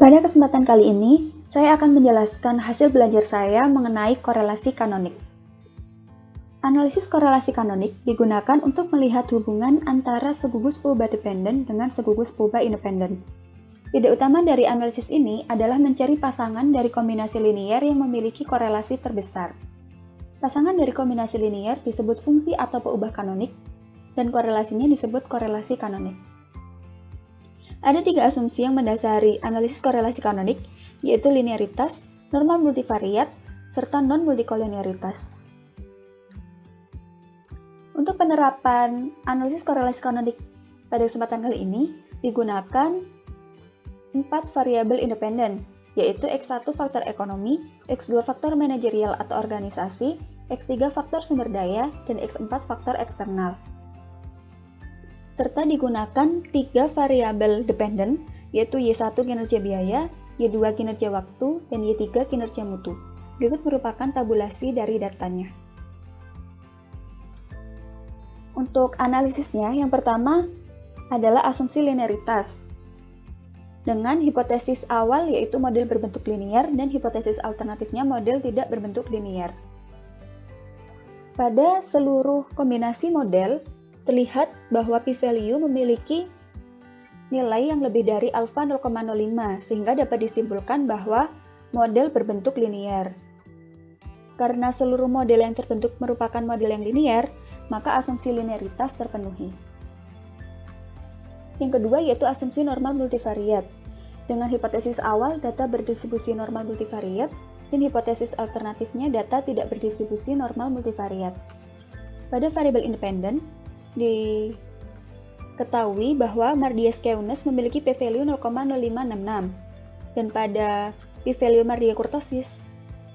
Pada kesempatan kali ini, saya akan menjelaskan hasil belajar saya mengenai korelasi kanonik. Analisis korelasi kanonik digunakan untuk melihat hubungan antara segugus pulba dependen dengan segugus pulba independen. Ide utama dari analisis ini adalah mencari pasangan dari kombinasi linier yang memiliki korelasi terbesar. Pasangan dari kombinasi linier disebut fungsi atau peubah kanonik, dan korelasinya disebut korelasi kanonik. Ada 3 asumsi yang mendasari analisis korelasi kanonik, yaitu linearitas, normal multivariat, serta non-multikolinearitas. Untuk penerapan analisis korelasi kanonik pada kesempatan kali ini, digunakan 4 variabel independen, yaitu X1 faktor ekonomi, X2 faktor manajerial atau organisasi, X3 faktor sumber daya, dan X4 faktor eksternal. Serta digunakan 3 variabel dependen, yaitu Y1 kinerja biaya, Y2 kinerja waktu, dan Y3 kinerja mutu. Berikut merupakan tabulasi dari datanya. Untuk analisisnya, yang pertama adalah asumsi linearitas. Dengan hipotesis awal yaitu model berbentuk linier dan hipotesis alternatifnya model tidak berbentuk linier. Pada seluruh kombinasi model, terlihat bahwa p-value memiliki nilai yang lebih dari alfa 0,05 sehingga dapat disimpulkan bahwa model berbentuk linier. Karena seluruh model yang terbentuk merupakan model yang linier, maka asumsi linearitas terpenuhi. Yang kedua yaitu asumsi normal multivariat. Dengan hipotesis awal data berdistribusi normal multivariat dan hipotesis alternatifnya data tidak berdistribusi normal multivariat. Pada variabel independen, diketahui bahwa Mardies-Keunes memiliki p-value 0,0566 dan pada p-value Mardia-Kurtosis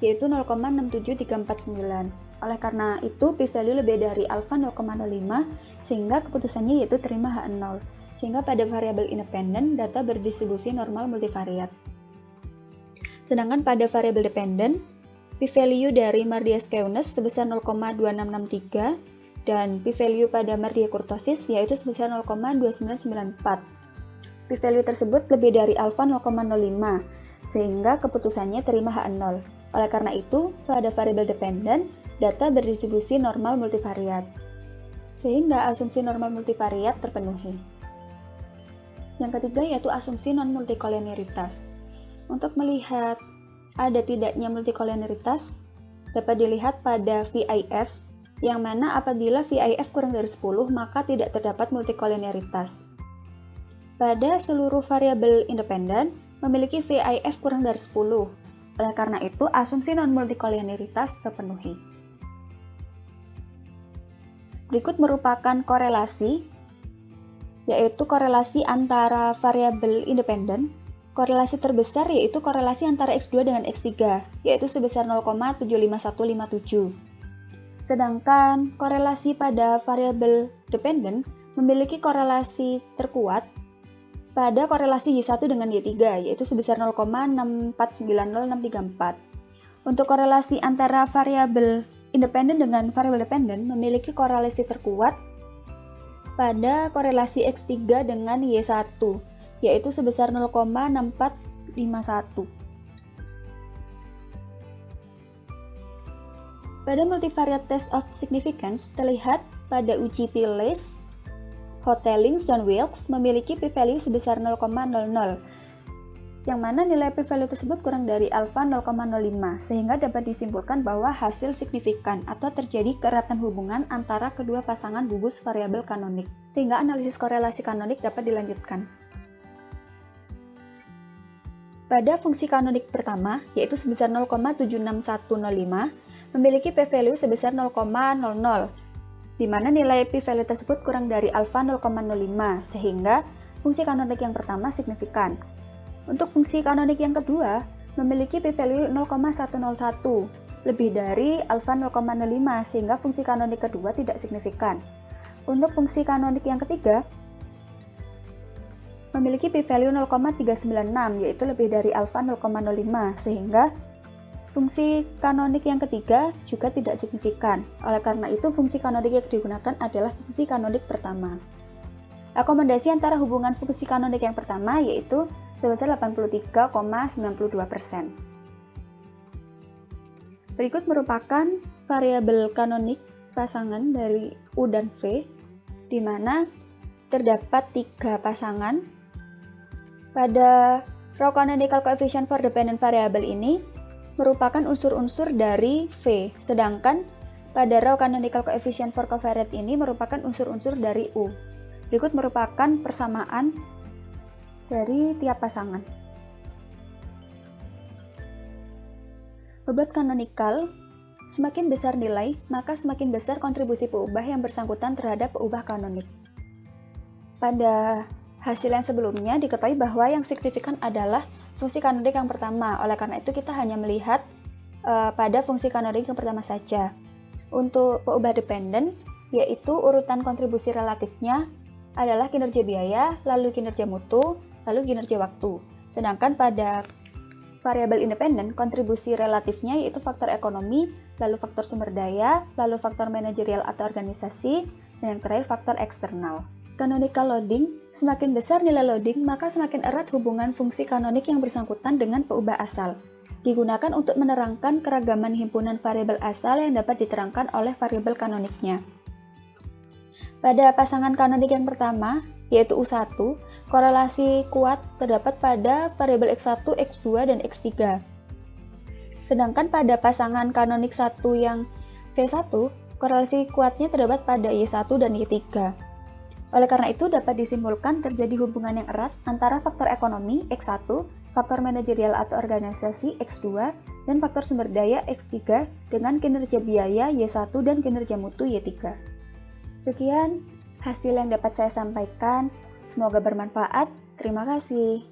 yaitu 0,67349. Oleh karena itu, p-value lebih dari alfa 0,05 sehingga keputusannya yaitu terima H0. Sehingga pada variabel independen data berdistribusi normal multivariat. Sedangkan pada variabel dependen, p-value dari Mardies-Keunes sebesar 0,2663 dan p-value pada Mardia-Kurtosis yaitu sebesar 0,2994. P-value tersebut lebih dari alfa 0,05 sehingga keputusannya terima H0. Oleh karena itu, pada variabel dependen, data berdistribusi normal multivariat. Sehingga asumsi normal multivariat terpenuhi. Yang ketiga yaitu asumsi non-multikolinearitas. Untuk melihat ada tidaknya multikolinearitas, dapat dilihat pada VIF, yang mana apabila VIF kurang dari 10, maka tidak terdapat multikolinearitas. Pada seluruh variabel independen, memiliki VIF kurang dari 10. Oleh karena itu, asumsi non-multikolinearitas terpenuhi. Berikut merupakan korelasi, yaitu korelasi antara variabel independen. Korelasi terbesar yaitu korelasi antara X2 dengan X3, yaitu sebesar 0,75157. Sedangkan korelasi pada variabel dependen memiliki korelasi terkuat pada korelasi Y1 dengan Y3, yaitu sebesar 0,6490634. Untuk korelasi antara variabel independen dengan variabel dependen memiliki korelasi terkuat pada korelasi X3 dengan Y1, yaitu sebesar 0,6451. Pada multivariate test of significance terlihat pada uji Piles, Hotellings, dan Wilks memiliki p-value sebesar 0,00, yang mana nilai p-value tersebut kurang dari alfa 0,05, sehingga dapat disimpulkan bahwa hasil signifikan atau terjadi keeratan hubungan antara kedua pasangan gugus variabel kanonik, sehingga analisis korelasi kanonik dapat dilanjutkan. Pada fungsi kanonik pertama, yaitu sebesar 0,76105, memiliki p-value sebesar 0,00, di mana nilai p-value tersebut kurang dari alfa 0,05, sehingga fungsi kanonik yang pertama signifikan. Untuk fungsi kanonik yang kedua, memiliki p-value 0,101, lebih dari alfa 0,05, sehingga fungsi kanonik kedua tidak signifikan. Untuk fungsi kanonik yang ketiga, memiliki p-value 0,396, yaitu lebih dari alfa 0,05, sehingga fungsi kanonik yang ketiga juga tidak signifikan. Oleh karena itu, fungsi kanonik yang digunakan adalah fungsi kanonik pertama. Akomodasi antara hubungan fungsi kanonik yang pertama yaitu sebesar 83,92%. Berikut merupakan variabel kanonik pasangan dari U dan V, di mana terdapat 3 pasangan. Pada row canonical coefficient for dependent variable ini merupakan unsur-unsur dari V, sedangkan pada row canonical coefficient for covariate ini merupakan unsur-unsur dari U. Berikut merupakan persamaan dari tiap pasangan. Bobot canonical, semakin besar nilai, maka semakin besar kontribusi peubah yang bersangkutan terhadap peubah kanonik. Pada hasil yang sebelumnya diketahui bahwa yang signifikan adalah fungsi kanonik yang pertama. Oleh karena itu kita hanya melihat pada fungsi kanonik yang pertama saja. Untuk peubah dependen, yaitu urutan kontribusi relatifnya adalah kinerja biaya, lalu kinerja mutu, lalu kinerja waktu. Sedangkan pada variabel independen, kontribusi relatifnya yaitu faktor ekonomi, lalu faktor sumber daya, lalu faktor manajerial atau organisasi, dan yang terakhir faktor eksternal. Canonical loading, semakin besar nilai loading, maka semakin erat hubungan fungsi kanonik yang bersangkutan dengan peubah asal. Digunakan untuk menerangkan keragaman himpunan variabel asal yang dapat diterangkan oleh variabel kanoniknya. Pada pasangan kanonik yang pertama, yaitu U1, korelasi kuat terdapat pada variabel X1, X2, dan X3. Sedangkan pada pasangan kanonik 1 yang V1, korelasi kuatnya terdapat pada Y1 dan Y3. Oleh karena itu, dapat disimpulkan terjadi hubungan yang erat antara faktor ekonomi X1, faktor manajerial atau organisasi X2, dan faktor sumber daya X3 dengan kinerja biaya Y1 dan kinerja mutu Y3. Sekian hasil yang dapat saya sampaikan. Semoga bermanfaat. Terima kasih.